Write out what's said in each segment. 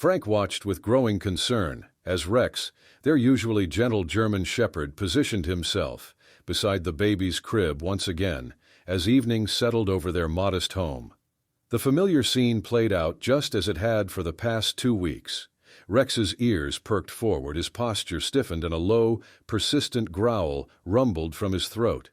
Frank watched with growing concern as Rex, their usually gentle German shepherd, positioned himself beside the baby's crib once again as evening settled over their modest home. The familiar scene played out just as it had for the past 2 weeks. Rex's ears perked forward, his posture stiffened, and a low, persistent growl rumbled from his throat.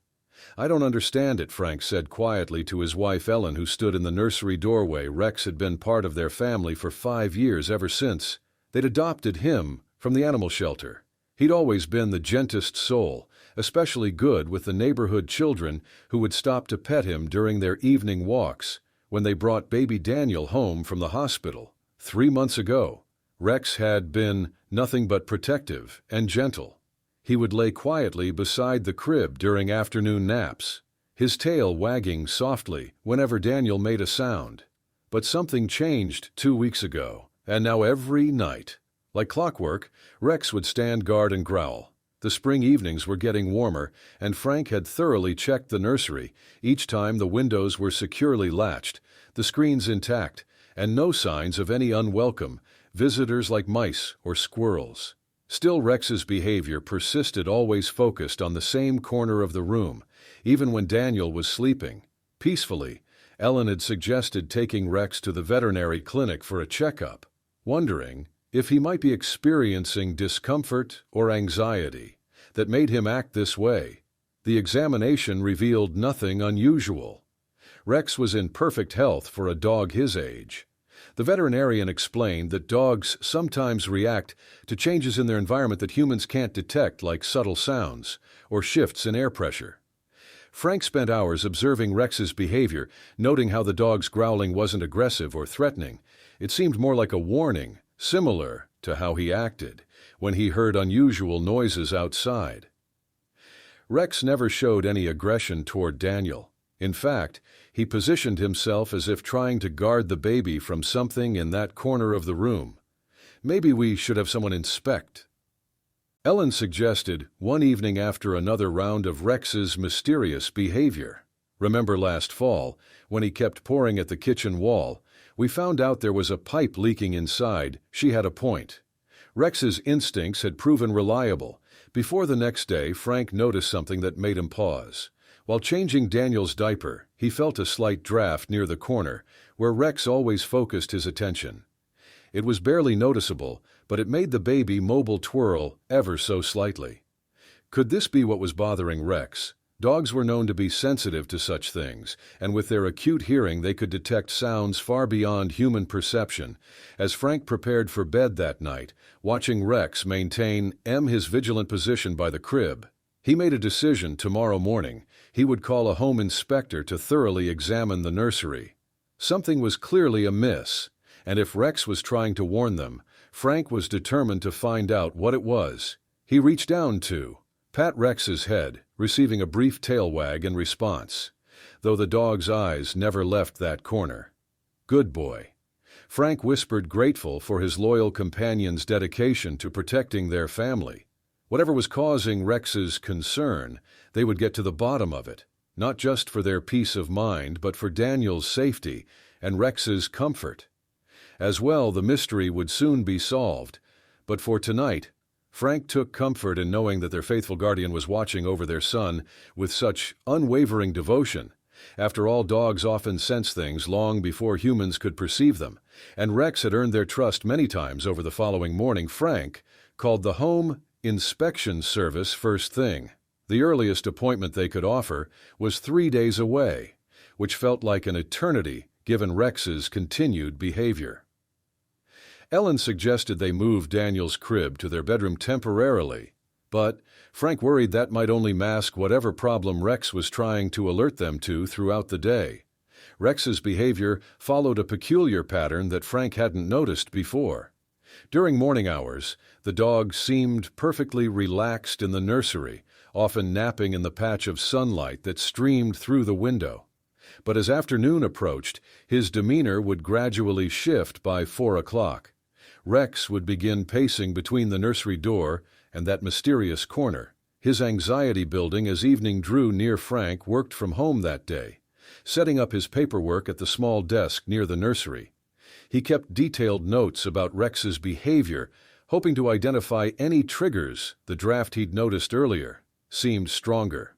"I don't understand it," Frank said quietly to his wife Ellen, who stood in the nursery doorway. Rex had been part of their family for 5 years, ever since they'd adopted him from the animal shelter. He'd always been the gentlest soul, especially good with the neighborhood children who would stop to pet him during their evening walks when they brought baby Daniel home from the hospital. 3 months ago, Rex had been nothing but protective and gentle. He would lay quietly beside the crib during afternoon naps, his tail wagging softly whenever Daniel made a sound. But something changed 2 weeks ago, and now every night, like clockwork, Rex would stand guard and growl. The spring evenings were getting warmer, and Frank had thoroughly checked the nursery. Each time the windows were securely latched, the screens intact, and no signs of any unwelcome visitors like mice or squirrels. Still, Rex's behavior persisted, always focused on the same corner of the room. Even when Daniel was sleeping peacefully, Ellen had suggested taking Rex to the veterinary clinic for a checkup, wondering if he might be experiencing discomfort or anxiety that made him act this way. The examination revealed nothing unusual. Rex was in perfect health for a dog his age. The veterinarian explained that dogs sometimes react to changes in their environment that humans can't detect, like subtle sounds or shifts in air pressure. Frank spent hours observing Rex's behavior, noting how the dog's growling wasn't aggressive or threatening. It seemed more like a warning, similar to how he acted when he heard unusual noises outside. Rex never showed any aggression toward Daniel. In fact, he positioned himself as if trying to guard the baby from something in that corner of the room. "Maybe we should have someone inspect," Ellen suggested one evening after another round of Rex's mysterious behavior. "Remember last fall, when he kept pouring at the kitchen wall? We found out there was a pipe leaking inside." She had a point. Rex's instincts had proven reliable. Before the next day, Frank noticed something that made him pause. While changing Daniel's diaper, he felt a slight draft near the corner, where Rex always focused his attention. It was barely noticeable, but it made the baby mobile twirl ever so slightly. Could this be what was bothering Rex? Dogs were known to be sensitive to such things, and with their acute hearing they could detect sounds far beyond human perception. As Frank prepared for bed that night, watching Rex maintain his vigilant position by the crib, he made a decision. Tomorrow morning, he would call a home inspector to thoroughly examine the nursery. Something was clearly amiss, and if Rex was trying to warn them, Frank was determined to find out what it was. He reached down to pat Rex's head, receiving a brief tail wag in response, though the dog's eyes never left that corner. "Good boy," Frank whispered, grateful for his loyal companion's dedication to protecting their family. Whatever was causing Rex's concern, they would get to the bottom of it, not just for their peace of mind, but for Daniel's safety and Rex's comfort. As well, the mystery would soon be solved, but for tonight, Frank took comfort in knowing that their faithful guardian was watching over their son with such unwavering devotion. After all, dogs often sense things long before humans could perceive them, and Rex had earned their trust many times. Over the following morning, Frank called the home inspection service first thing. The earliest appointment they could offer was 3 days away, which felt like an eternity given Rex's continued behavior. Ellen suggested they move Daniel's crib to their bedroom temporarily, but Frank worried that might only mask whatever problem Rex was trying to alert them to throughout the day. Rex's behavior followed a peculiar pattern that Frank hadn't noticed before. During morning hours, the dog seemed perfectly relaxed in the nursery, often napping in the patch of sunlight that streamed through the window. But as afternoon approached, his demeanor would gradually shift. By 4 o'clock. Rex would begin pacing between the nursery door and that mysterious corner, his anxiety building as evening drew near. Frank worked from home that day, setting up his paperwork at the small desk near the nursery. He kept detailed notes about Rex's behavior, hoping to identify any triggers. The draft he'd noticed earlier seemed stronger.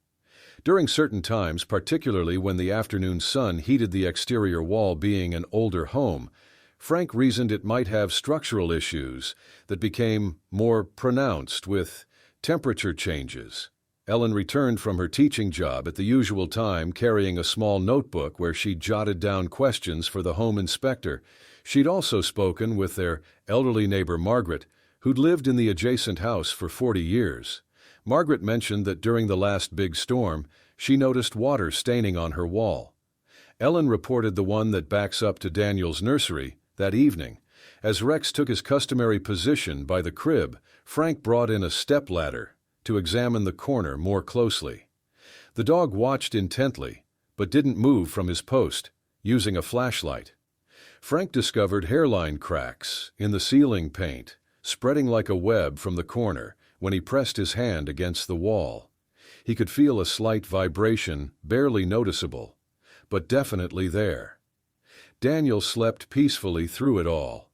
During certain times, particularly when the afternoon sun heated the exterior wall, being an older home, Frank reasoned it might have structural issues that became more pronounced with temperature changes. Ellen returned from her teaching job at the usual time, carrying a small notebook where she'd jotted down questions for the home inspector. She'd also spoken with their elderly neighbor Margaret, who'd lived in the adjacent house for 40 years. Margaret mentioned that during the last big storm, she noticed water staining on her wall. Ellen reported the one that backs up to Daniel's nursery. That evening, as Rex took his customary position by the crib, Frank brought in a stepladder to examine the corner more closely. The dog watched intently, but didn't move from his post, using a flashlight. Frank discovered hairline cracks in the ceiling paint, spreading like a web from the corner when he pressed his hand against the wall. He could feel a slight vibration, barely noticeable, but definitely there. Daniel slept peacefully through it all,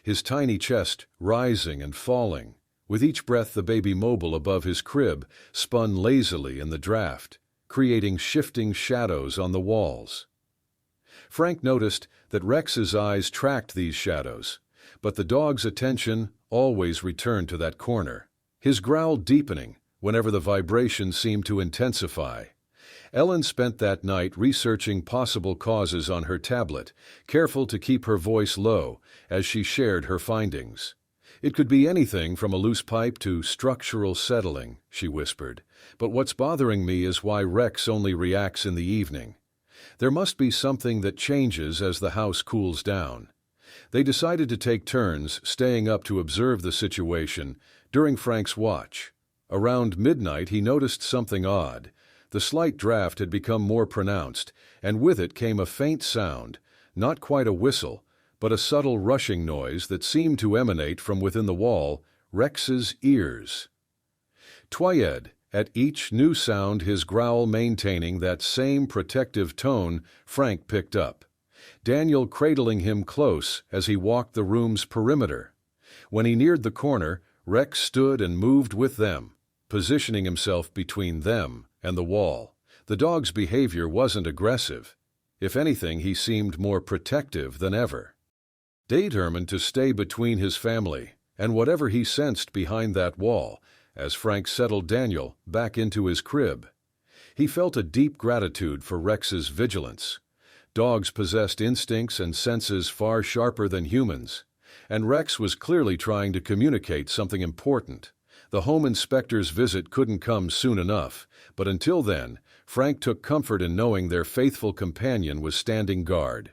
his tiny chest rising and falling. With each breath, the baby mobile above his crib spun lazily in the draft, creating shifting shadows on the walls. Frank noticed that Rex's eyes tracked these shadows, but the dog's attention always returned to that corner, his growl deepening whenever the vibration seemed to intensify. Ellen spent that night researching possible causes on her tablet, careful to keep her voice low as she shared her findings. "It could be anything from a loose pipe to structural settling," she whispered. "But what's bothering me is why Rex only reacts in the evening. There must be something that changes as the house cools down." They decided to take turns staying up to observe the situation during Frank's watch. Around midnight, he noticed something odd. The slight draft had become more pronounced, and with it came a faint sound, not quite a whistle, but a subtle rushing noise that seemed to emanate from within the wall, Rex's ears. Twyed, at each new sound, his growl maintaining that same protective tone, Frank picked up, Daniel cradling him close as he walked the room's perimeter. When he neared the corner, Rex stood and moved with them, positioning himself between them and the wall. The dog's behavior wasn't aggressive. If anything, he seemed more protective than ever. Determined to stay between his family and whatever he sensed behind that wall, as Frank settled Daniel back into his crib. He felt a deep gratitude for Rex's vigilance. Dogs possessed instincts and senses far sharper than humans, and Rex was clearly trying to communicate something important. The home inspector's visit couldn't come soon enough, but until then, Frank took comfort in knowing their faithful companion was standing guard.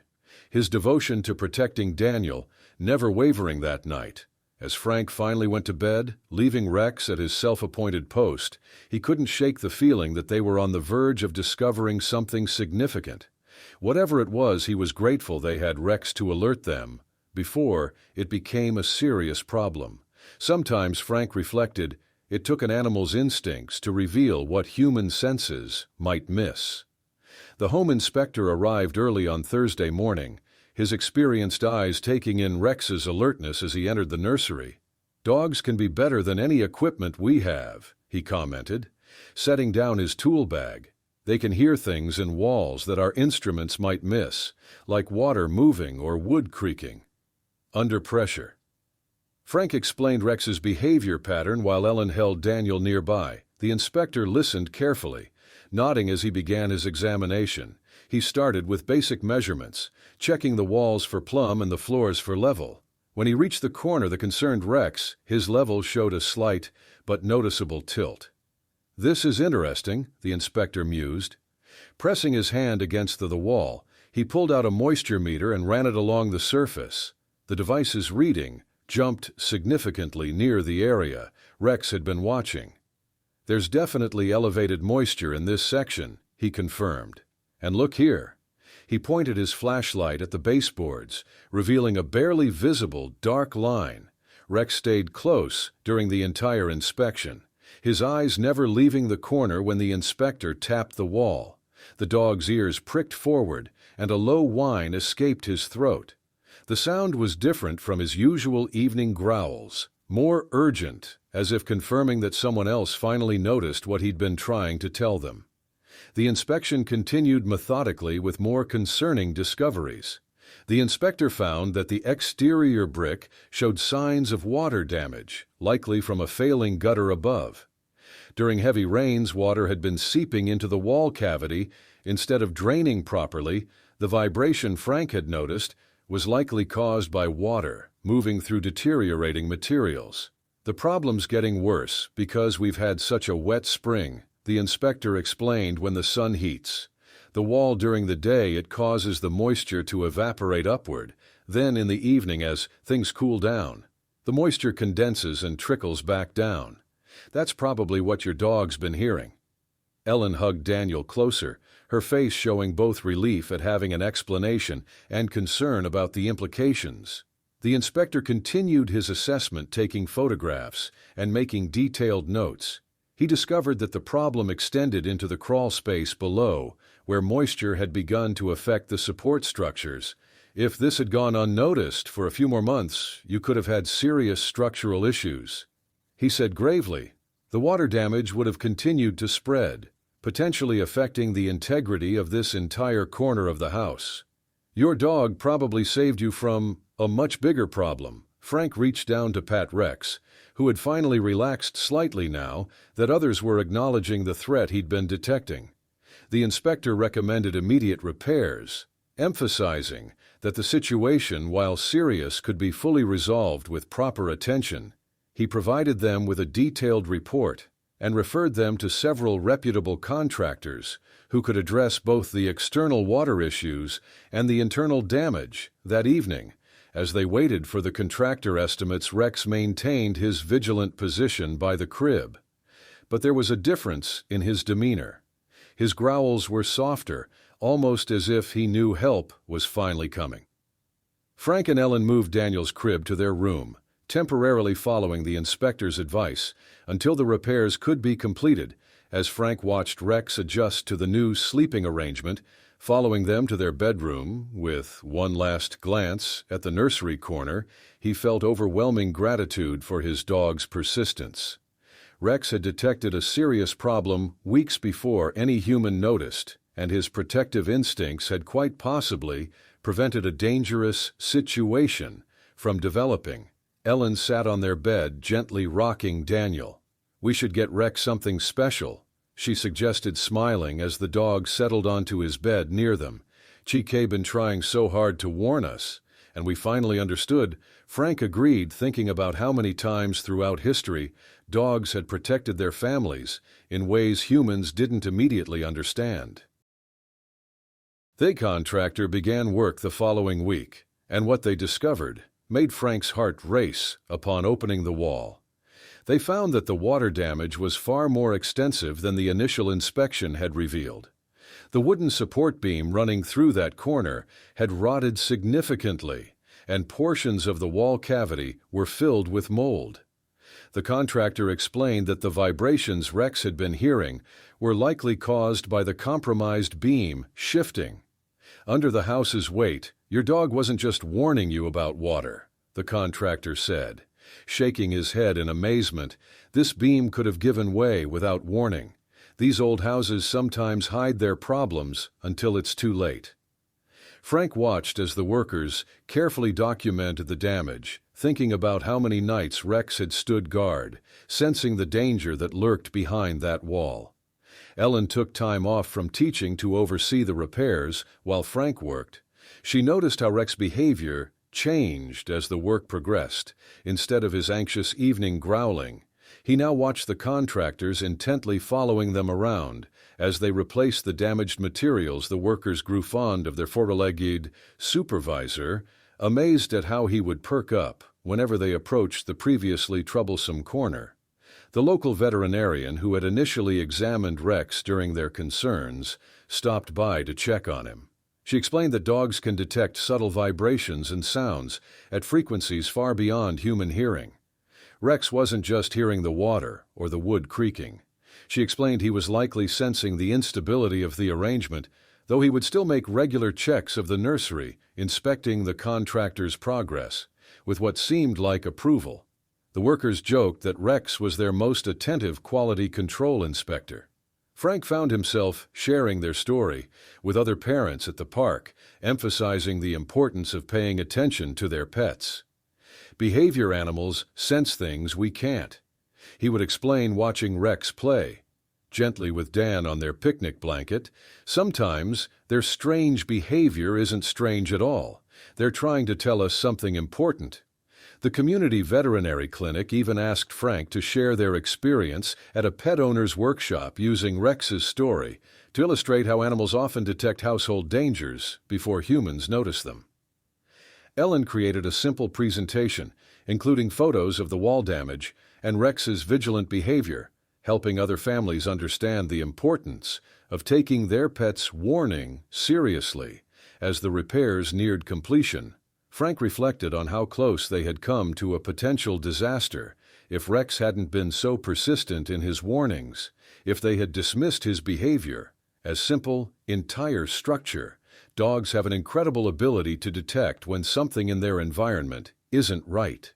His devotion to protecting Daniel never wavering that night. As Frank finally went to bed, leaving Rex at his self-appointed post, he couldn't shake the feeling that they were on the verge of discovering something significant. Whatever it was, he was grateful they had Rex to alert them before it became a serious problem. Sometimes, Frank reflected, it took an animal's instincts to reveal what human senses might miss. The home inspector arrived early on Thursday morning, his experienced eyes taking in Rex's alertness as he entered the nursery. "Dogs can be better than any equipment we have," he commented, setting down his tool bag. "They can hear things in walls that our instruments might miss, like water moving or wood creaking." Under pressure. Frank explained Rex's behavior pattern while Ellen held Daniel nearby. The inspector listened carefully, nodding as he began his examination. He started with basic measurements, checking the walls for plumb and the floors for level. When he reached the corner that concerned Rex, his level showed a slight but noticeable tilt. "This is interesting," the inspector mused. Pressing his hand against the wall, he pulled out a moisture meter and ran it along the surface. The device's reading jumped significantly near the area Rex had been watching. "There's definitely elevated moisture in this section," he confirmed. "And look here." He pointed his flashlight at the baseboards, revealing a barely visible dark line. Rex stayed close during the entire inspection, his eyes never leaving the corner when the inspector tapped the wall. The dog's ears pricked forward, and a low whine escaped his throat. The sound was different from his usual evening growls, more urgent, as if confirming that someone else finally noticed what he'd been trying to tell them. The inspection continued methodically with more concerning discoveries. The inspector found that the exterior brick showed signs of water damage, likely from a failing gutter above. During heavy rains, water had been seeping into the wall cavity instead of draining properly. The vibration Frank had noticed was likely caused by water moving through deteriorating materials. The problem's getting worse because we've had such a wet spring, the inspector explained. When the sun heats the wall during the day, it causes the moisture to evaporate upward. Then in the evening, as things cool down, the moisture condenses and trickles back down. That's probably what your dog's been hearing. Ellen hugged Daniel closer, her face showing both relief at having an explanation and concern about the implications. The inspector continued his assessment, taking photographs and making detailed notes. He discovered that the problem extended into the crawl space below, where moisture had begun to affect the support structures. If this had gone unnoticed for a few more months, you could have had serious structural issues. He said gravely, the water damage would have continued to spread, potentially affecting the integrity of this entire corner of the house. Your dog probably saved you from a much bigger problem. Frank reached down to pat Rex, who had finally relaxed slightly now that others were acknowledging the threat he'd been detecting. The inspector recommended immediate repairs, emphasizing that the situation, while serious, could be fully resolved with proper attention. He provided them with a detailed report and referred them to several reputable contractors who could address both the external water issues and the internal damage. That evening, as they waited for the contractor estimates, Rex maintained his vigilant position by the crib. But there was a difference in his demeanor. His growls were softer, almost as if he knew help was finally coming. Frank and Ellen moved Daniel's crib to their room, temporarily following the inspector's advice until the repairs could be completed. As Frank watched Rex adjust to the new sleeping arrangement, following them to their bedroom, with one last glance at the nursery corner, he felt overwhelming gratitude for his dog's persistence. Rex had detected a serious problem weeks before any human noticed, and his protective instincts had quite possibly prevented a dangerous situation from developing. Ellen sat on their bed, gently rocking Daniel. We should get Rex something special, she suggested, smiling as the dog settled onto his bed near them. Chique's been trying so hard to warn us, and we finally understood. Frank agreed, thinking about how many times throughout history dogs had protected their families in ways humans didn't immediately understand. The contractor began work the following week, and what they discovered made Frank's heart race upon opening the wall. They found that the water damage was far more extensive than the initial inspection had revealed. The wooden support beam running through that corner had rotted significantly, and portions of the wall cavity were filled with mold. The contractor explained that the vibrations Rex had been hearing were likely caused by the compromised beam shifting. Under the house's weight, your dog wasn't just warning you about water, the contractor said, shaking his head in amazement. This beam could have given way without warning. These old houses sometimes hide their problems until it's too late. Frank watched as the workers carefully documented the damage, thinking about how many nights Rex had stood guard, sensing the danger that lurked behind that wall. Ellen took time off from teaching to oversee the repairs while Frank worked. She noticed how Rex's behavior changed as the work progressed. Instead of his anxious evening growling, he now watched the contractors intently, following them around. As they replaced the damaged materials, the workers grew fond of their four-legged supervisor, amazed at how he would perk up whenever they approached the previously troublesome corner. The local veterinarian, who had initially examined Rex during their concerns, stopped by to check on him. She explained that dogs can detect subtle vibrations and sounds at frequencies far beyond human hearing. Rex wasn't just hearing the water or the wood creaking. She explained he was likely sensing the instability of the arrangement, though he would still make regular checks of the nursery inspecting the contractor's progress, with what seemed like approval. The workers joked that Rex was their most attentive quality control inspector. Frank found himself sharing their story with other parents at the park, emphasizing the importance of paying attention to their pets. Behavior animals sense things we can't. He would explain watching Rex play gently with Dan on their picnic blanket. Sometimes their strange behavior isn't strange at all. They're trying to tell us something important. The community veterinary clinic even asked Frank to share their experience at a pet owner's workshop using Rex's story to illustrate how animals often detect household dangers before humans notice them. Ellen created a simple presentation, including photos of the wall damage and Rex's vigilant behavior, helping other families understand the importance of taking their pet's warning seriously. As the repairs neared completion, Frank reflected on how close they had come to a potential disaster if Rex hadn't been so persistent in his warnings, if they had dismissed his behavior as simple, entire structure. Dogs have an incredible ability to detect when something in their environment isn't right.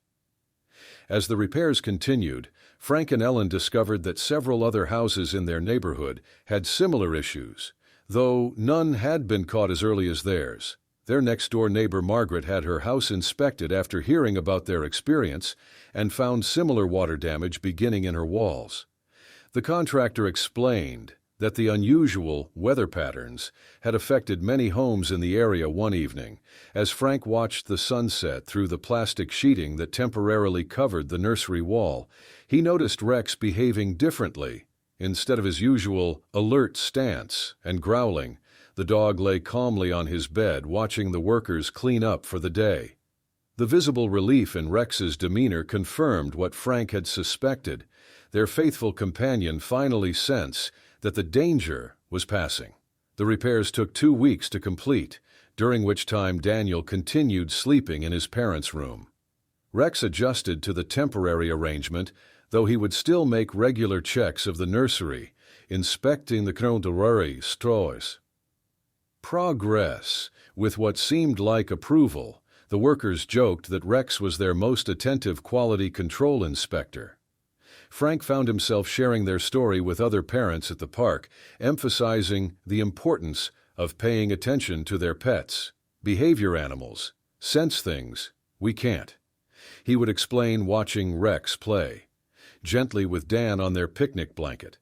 As the repairs continued, Frank and Ellen discovered that several other houses in their neighborhood had similar issues, though none had been caught as early as theirs. Their next-door neighbor Margaret had her house inspected after hearing about their experience and found similar water damage beginning in her walls. The contractor explained that the unusual weather patterns had affected many homes in the area one evening. As Frank watched the sunset through the plastic sheeting that temporarily covered the nursery wall, he noticed Rex behaving differently. Instead of his usual alert stance and growling, the dog lay calmly on his bed watching the workers clean up for the day. The visible relief in Rex's demeanor confirmed what Frank had suspected. Their faithful companion finally sensed that the danger was passing. The repairs took 2 weeks to complete, during which time Daniel continued sleeping in his parents' room. Rex adjusted to the temporary arrangement, though he would still make regular checks of the nursery, inspecting the contemporary stores. Progress. With what seemed like approval, the workers joked that Rex was their most attentive quality control inspector. Frank found himself sharing their story with other parents at the park, emphasizing the importance of paying attention to their pets. Behavior animals sense things we can't. He would explain watching Rex play gently with Dan on their picnic blanket.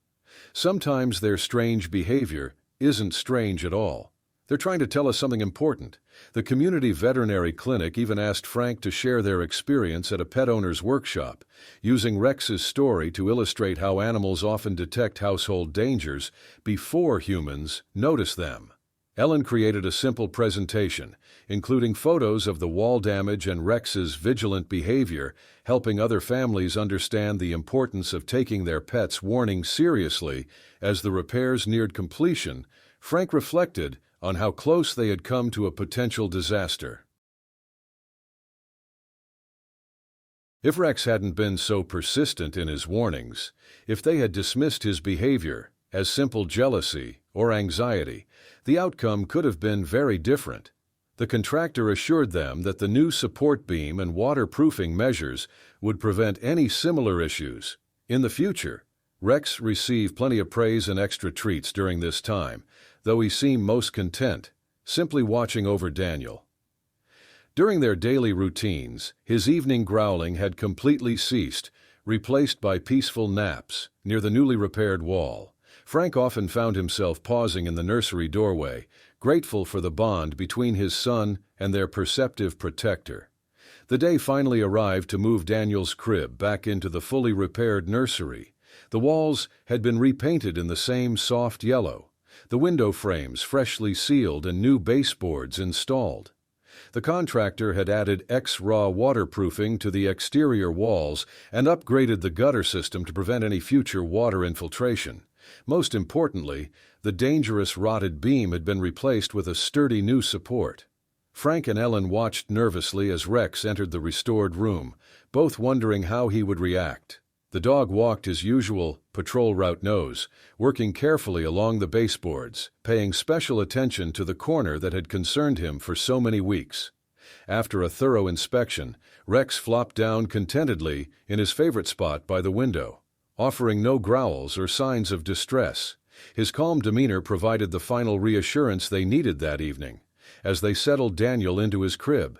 Sometimes their strange behavior isn't strange at all. They're trying to tell us something important. The community veterinary clinic even asked Frank to share their experience at a pet owner's workshop, using Rex's story to illustrate how animals often detect household dangers before humans notice them. Ellen created a simple presentation, including photos of the wall damage and Rex's vigilant behavior, helping other families understand the importance of taking their pets' warning seriously. As the repairs neared completion, Frank reflected on how close they had come to a potential disaster. If Rex hadn't been so persistent in his warnings, if they had dismissed his behavior as simple jealousy or anxiety, the outcome could have been very different. The contractor assured them that the new support beam and waterproofing measures would prevent any similar issues. In the future, Rex received plenty of praise and extra treats during this time, though he seemed most content, simply watching over Daniel. During their daily routines, his evening growling had completely ceased, replaced by peaceful naps near the newly repaired wall. Frank often found himself pausing in the nursery doorway, grateful for the bond between his son and their perceptive protector. The day finally arrived to move Daniel's crib back into the fully repaired nursery. The walls had been repainted in the same soft yellow, the window frames freshly sealed and new baseboards installed. The contractor had added X-Raw waterproofing to the exterior walls and upgraded the gutter system to prevent any future water infiltration. Most importantly, the dangerous rotted beam had been replaced with a sturdy new support. Frank and Ellen watched nervously as Rex entered the restored room, both wondering how he would react. The dog walked his usual patrol route nose, working carefully along the baseboards, paying special attention to the corner that had concerned him for so many weeks. After a thorough inspection, Rex flopped down contentedly in his favorite spot by the window, offering no growls or signs of distress. His calm demeanor provided the final reassurance they needed that evening, as they settled Daniel into his crib.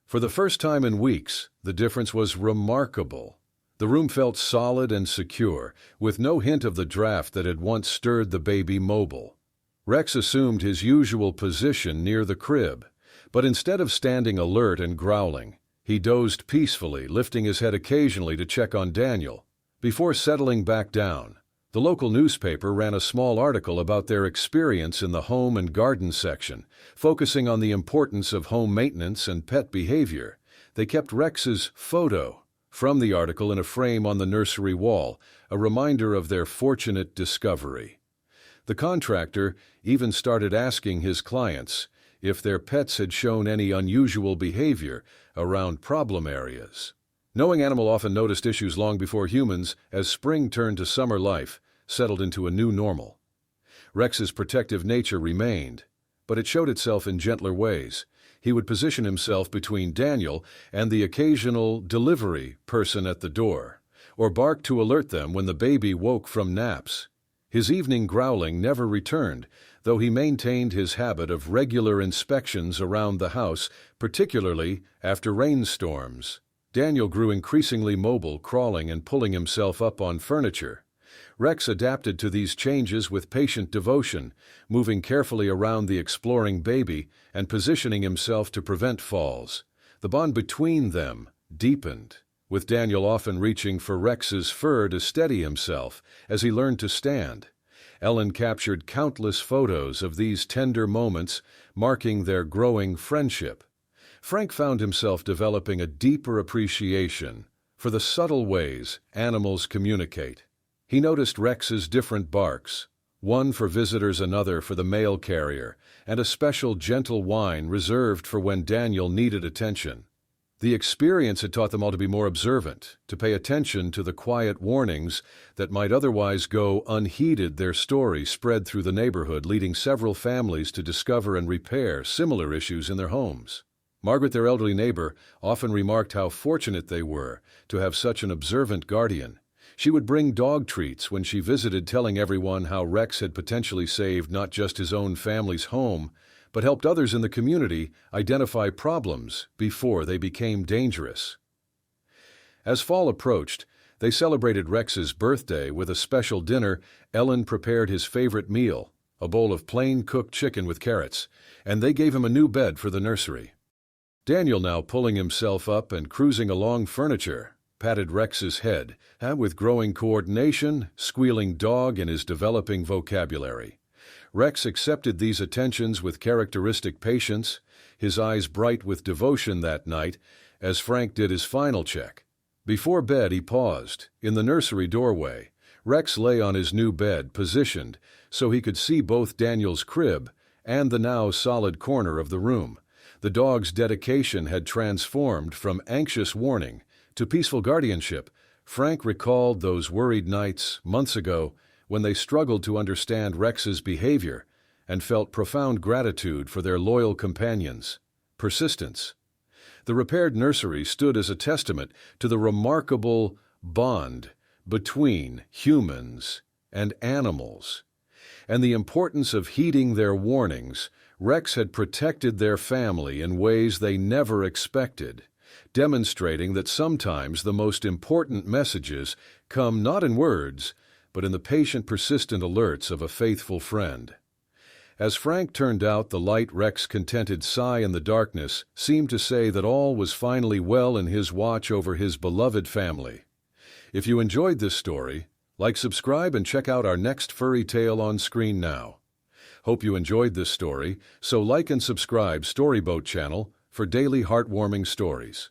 For the first time in weeks, the difference was remarkable. The room felt solid and secure, with no hint of the draft that had once stirred the baby mobile. Rex assumed his usual position near the crib, but instead of standing alert and growling, he dozed peacefully, lifting his head occasionally to check on Daniel. Before settling back down, the local newspaper ran a small article about their experience in the home and garden section, focusing on the importance of home maintenance and pet behavior. They kept Rex's photo from the article in a frame on the nursery wall, a reminder of their fortunate discovery. The contractor even started asking his clients if their pets had shown any unusual behavior around problem areas. Knowing animal often noticed issues long before humans, as spring turned to summer, life settled into a new normal. Rex's protective nature remained, but it showed itself in gentler ways. He would position himself between Daniel and the occasional delivery person at the door, or bark to alert them when the baby woke from naps. His evening growling never returned, though he maintained his habit of regular inspections around the house, particularly after rainstorms. Daniel grew increasingly mobile, crawling and pulling himself up on furniture. Rex adapted to these changes with patient devotion, moving carefully around the exploring baby and positioning himself to prevent falls. The bond between them deepened, with Daniel often reaching for Rex's fur to steady himself as he learned to stand. Ellen captured countless photos of these tender moments, marking their growing friendship. Frank found himself developing a deeper appreciation for the subtle ways animals communicate. He noticed Rex's different barks, one for visitors, another for the mail carrier, and a special gentle whine reserved for when Daniel needed attention. The experience had taught them all to be more observant, to pay attention to the quiet warnings that might otherwise go unheeded. Their story spread through the neighborhood, leading several families to discover and repair similar issues in their homes. Margaret, their elderly neighbor, often remarked how fortunate they were to have such an observant guardian. She would bring dog treats when she visited, telling everyone how Rex had potentially saved not just his own family's home, but helped others in the community identify problems before they became dangerous. As fall approached, they celebrated Rex's birthday with a special dinner. Ellen prepared his favorite meal, a bowl of plain cooked chicken with carrots, and they gave him a new bed for the nursery. Daniel, now pulling himself up and cruising along furniture, patted Rex's head, with growing coordination, squealing dog in his developing vocabulary. Rex accepted these attentions with characteristic patience, his eyes bright with devotion that night, as Frank did his final check. Before bed, he paused. In the nursery doorway, Rex lay on his new bed, positioned so he could see both Daniel's crib and the now solid corner of the room. The dog's dedication had transformed from anxious warning to peaceful guardianship. Frank recalled those worried nights months ago when they struggled to understand Rex's behavior and felt profound gratitude for their loyal companion's persistence. The repaired nursery stood as a testament to the remarkable bond between humans and animals, and the importance of heeding their warnings. Rex had protected their family in ways they never expected, demonstrating that sometimes the most important messages come not in words, but in the patient, persistent alerts of a faithful friend. As Frank turned out the light, Rex's contented sigh in the darkness seemed to say that all was finally well in his watch over his beloved family. If you enjoyed this story, like, subscribe, and check out our next furry tale on screen now. Hope you enjoyed this story, so like and subscribe Storyboat channel for daily heartwarming stories.